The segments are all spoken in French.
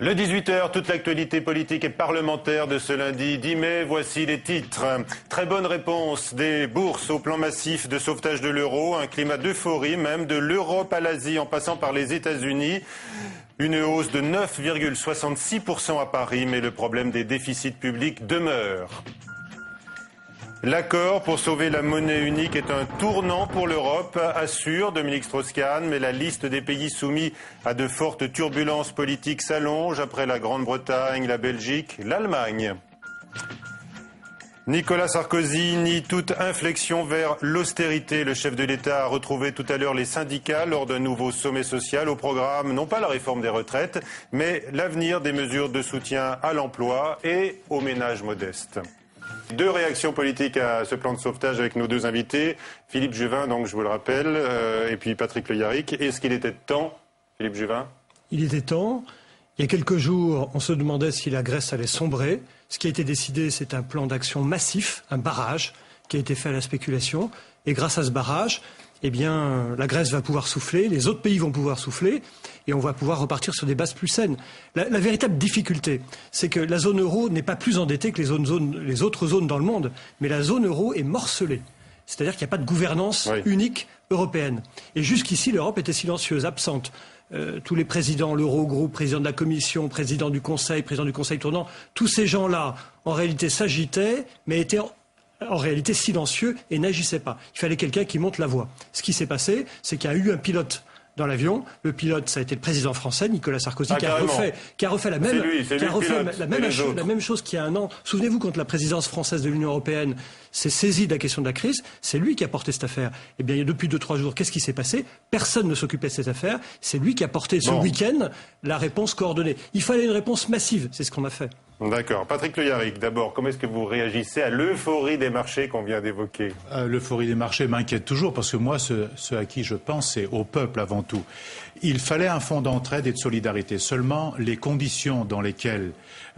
Le 18h, toute l'actualité politique et parlementaire de ce lundi 10 mai. Voici les titres. Très bonne réponse des bourses au plan massif de sauvetage de l'euro. Un climat d'euphorie même de l'Europe à l'Asie en passant par les États-Unis. Une hausse de 9,66% à Paris, mais le problème des déficits publics demeure. L'accord pour sauver la monnaie unique est un tournant pour l'Europe, assure Dominique Strauss-Kahn, mais la liste des pays soumis à de fortes turbulences politiques s'allonge après la Grande-Bretagne, la Belgique, l'Allemagne. Nicolas Sarkozy nie toute inflexion vers l'austérité. Le chef de l'État a retrouvé tout à l'heure les syndicats lors d'un nouveau sommet social. Au programme, non pas la réforme des retraites, mais l'avenir des mesures de soutien à l'emploi et aux ménages modestes. Deux réactions politiques à ce plan de sauvetage avec nos deux invités. Philippe Juvin, donc je vous le rappelle, et puis Patrick Le Yarrick. Est-ce qu'il était temps, Philippe Juvin ? Il était temps. Il y a quelques jours, on se demandait si la Grèce allait sombrer. Ce qui a été décidé, c'est un plan d'action massif, un barrage qui a été fait à la spéculation. Et grâce à ce barrage, eh bien, la Grèce va pouvoir souffler, les autres pays vont pouvoir souffler, et on va pouvoir repartir sur des bases plus saines. La véritable difficulté, c'est que la zone euro n'est pas plus endettée que les autres zones dans le monde, mais la zone euro est morcelée. C'est-à-dire qu'il n'y a pas de gouvernance unique européenne. Et jusqu'ici, l'Europe était silencieuse, absente. Tous les présidents, l'Eurogroupe, président de la Commission, président du Conseil tournant, tous ces gens-là, en réalité, s'agitaient, mais étaient en réalité silencieux et n'agissait pas. Il fallait quelqu'un qui monte la voie. Ce qui s'est passé, c'est qu'il y a eu un pilote dans l'avion. Le pilote, ça a été le président français, Nicolas Sarkozy, qui a refait la même chose qu'il y a un an. Souvenez-vous, quand la présidence française de l'Union européenne s'est saisie de la question de la crise, c'est lui qui a porté cette affaire. Eh bien, depuis 2-3 jours, qu'est-ce qui s'est passé ? Personne ne s'occupait de cette affaire. C'est lui qui a porté ce week-end la réponse coordonnée. Il fallait une réponse massive. C'est ce qu'on a fait. D'accord. Patrick Le Yarrick, d'abord, comment est-ce que vous réagissez à l'euphorie des marchés qu'on vient d'évoquer ? L'euphorie des marchés m'inquiète toujours parce que moi, ce à qui je pense, c'est au peuple avant tout. Il fallait un fonds d'entraide et de solidarité. Seulement, les conditions dans lesquelles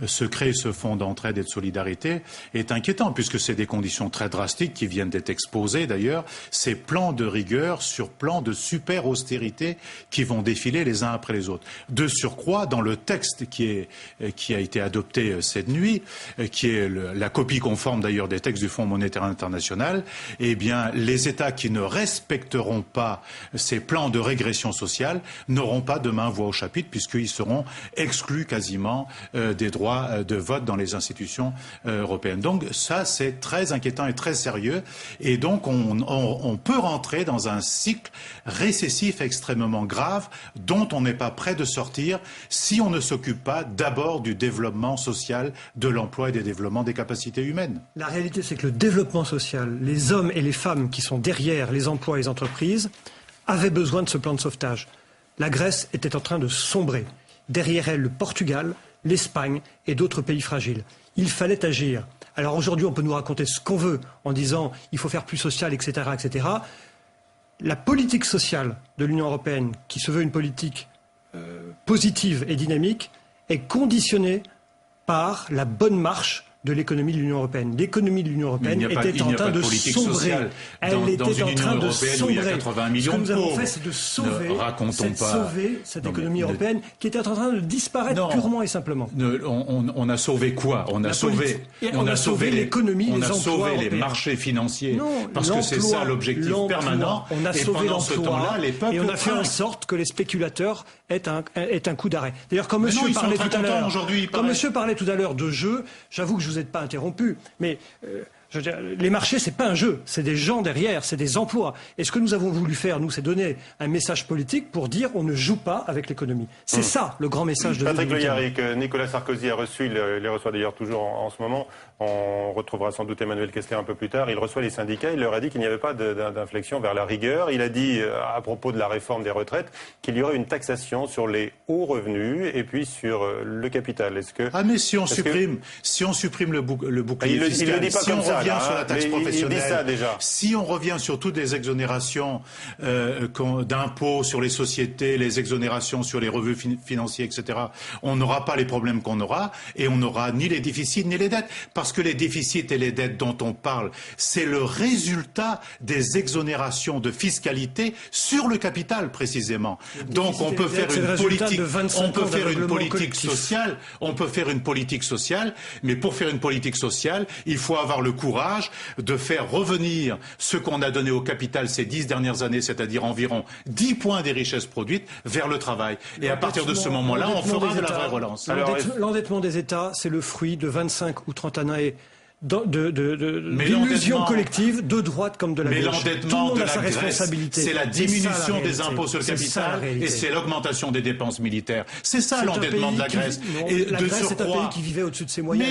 se crée ce fonds d'entraide et de solidarité est inquiétant puisque c'est des conditions très drastiques qui viennent d'être exposées d'ailleurs. Ces plans de rigueur sur plans de super austérité qui vont défiler les uns après les autres. De surcroît, dans le texte qui a été adopté cette nuit, qui est la copie conforme d'ailleurs des textes du Fonds monétaire international, eh bien, les États qui ne respecteront pas ces plans de régression sociale n'auront pas demain voix au chapitre puisqu'ils seront exclus quasiment des droits de vote dans les institutions européennes. Donc ça, c'est très inquiétant et très sérieux. Et donc, on peut rentrer dans un cycle récessif extrêmement grave dont on n'est pas prêt de sortir si on ne s'occupe pas d'abord du développement social, de l'emploi et des développements des capacités humaines. La réalité, c'est que le développement social, les hommes et les femmes qui sont derrière les emplois et les entreprises, avaient besoin de ce plan de sauvetage. La Grèce était en train de sombrer. Derrière elle, le Portugal, l'Espagne et d'autres pays fragiles. Il fallait agir. Alors aujourd'hui, on peut nous raconter ce qu'on veut en disant il faut faire plus social, etc., etc. La politique sociale de l'Union européenne, qui se veut une politique positive et dynamique, est conditionnée par la bonne marche de l'économie de l'Union européenne. L'économie de l'Union européenne était en train de sombrer. Elle était en train de sombrer. Ce que nous avons fait, c'est de sauver cette économie européenne qui était en train de disparaître purement et simplement. On a sauvé quoi ? On a sauvé l'économie, les emplois. On a sauvé les marchés financiers. Parce que c'est ça l'objectif permanent. On a sauvé l'emploi et on a fait en craquent. sorte que les spéculateurs aient un coup d'arrêt. D'ailleurs, quand monsieur parlait tout à l'heure de jeu, j'avoue que je vous ai pas interrompu, mais je veux dire, les marchés, c'est pas un jeu, c'est des gens derrière, c'est des emplois. Et ce que nous avons voulu faire, nous, c'est donner un message politique pour dire on ne joue pas avec l'économie. C'est ça le grand message de Patrick Le Yarrick, Nicolas Sarkozy a reçu, il les reçoit d'ailleurs toujours en ce moment, on retrouvera sans doute Emmanuel Kessler un peu plus tard, il reçoit les syndicats, il leur a dit qu'il n'y avait pas d'inflexion vers la rigueur. Il a dit, à propos de la réforme des retraites, qu'il y aurait une taxation sur les hauts revenus et puis sur le capital. Est-ce que... Ah mais si on supprime le bouclier fiscal, il le dit pas comme ça. revient là, sur la taxe mais professionnelle, il dit ça déjà. si on revient sur toutes les exonérations d'impôts sur les sociétés, les exonérations sur les revenus financiers, etc., on n'aura pas les problèmes qu'on aura et on n'aura ni les déficits ni les dettes. Parce que les déficits et les dettes dont on parle, c'est le résultat des exonérations de fiscalité sur le capital, précisément. Donc on peut faire une politique sociale, mais pour faire une politique sociale, il faut avoir le courage de faire revenir ce qu'on a donné au capital ces 10 dernières années, c'est-à-dire environ 10 points des richesses produites, vers le travail. Et à partir de ce moment-là, on fera de la vraie relance. L'endettement des États, c'est le fruit de 25 ou 30 années d'illusion collective, de droite comme de la gauche. Mais l'endettement de la Grèce, c'est la diminution des impôts sur le capital et c'est l'augmentation des dépenses militaires. C'est ça l'endettement de la Grèce. Et la Grèce est un pays qui vivait au-dessus de ses moyens.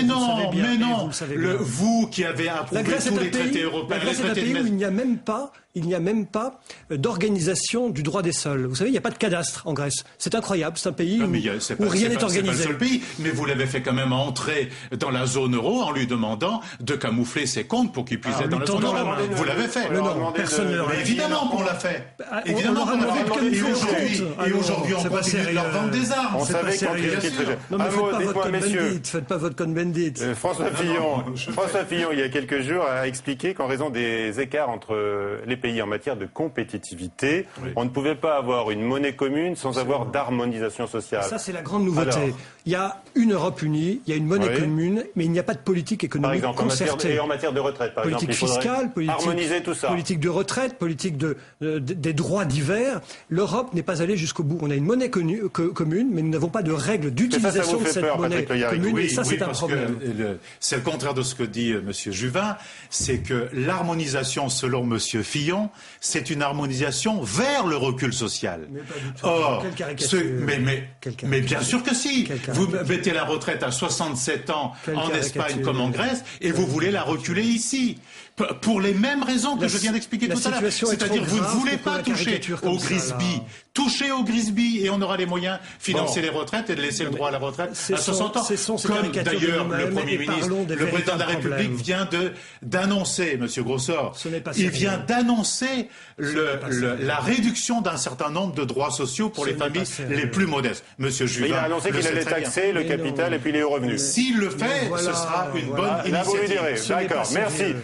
Mais non, vous qui avez approuvé tous les traités européens, la Grèce est un pays où il n'y a même pas d'organisation du droit des sols. Vous savez, il n'y a pas de cadastre en Grèce. C'est incroyable. C'est un pays où rien n'est organisé. C'est pas le seul pays, mais vous l'avez fait quand même entrer dans la zone euro en lui demandant de camoufler ses comptes pour qu'il puisse être dans la zone euro. Vous l'avez fait. Personne ne l'a fait. Évidemment qu'on l'a fait. Évidemment qu'on l'a fait. Et aujourd'hui, on continue de leur vendre des armes. On savait qu'on était très jeune. Faites pas votre Cohn-Bendit. François Fillon, il y a quelques jours, a expliqué qu'en raison des écarts entre les pays en matière de compétitivité, on ne pouvait pas avoir une monnaie commune sans avoir d'harmonisation sociale. Ça, c'est la grande nouveauté. Alors, il y a une Europe unie, il y a une monnaie commune, mais il n'y a pas de politique économique concertée. En matière de retraite, par politique exemple. Fiscale, harmoniser tout ça. Politique de retraite, politique des droits divers. L'Europe n'est pas allée jusqu'au bout. On a une monnaie commune, mais nous n'avons pas de règles d'utilisation de cette monnaie commune. Et ça, c'est un problème. C'est le contraire de ce que dit M. Juvin. C'est que l'harmonisation, selon M. Fillon, c'est une harmonisation vers le recul social. Mais pas du tout. Or, mais bien sûr que si. Vous mettez la retraite à 67 ans en Espagne comme en Grèce et vous voulez la reculer ici. Pour les mêmes raisons que je viens d'expliquer tout à l'heure. C'est-à-dire que vous ne voulez pas toucher au Grisby. Toucher au Grisby et on aura les moyens de financer les retraites et de laisser le droit à la retraite à 60 ans. Comme d'ailleurs le Premier ministre, le Président de la République vient d'annoncer, M. Grossor, il vient d'annoncer la réduction d'un certain nombre de droits sociaux pour les familles les plus modestes. M. Juvin, il a annoncé qu'il allait taxer le capital et puis les hauts revenus. S'il le fait, ce sera une bonne initiative. D'accord, merci.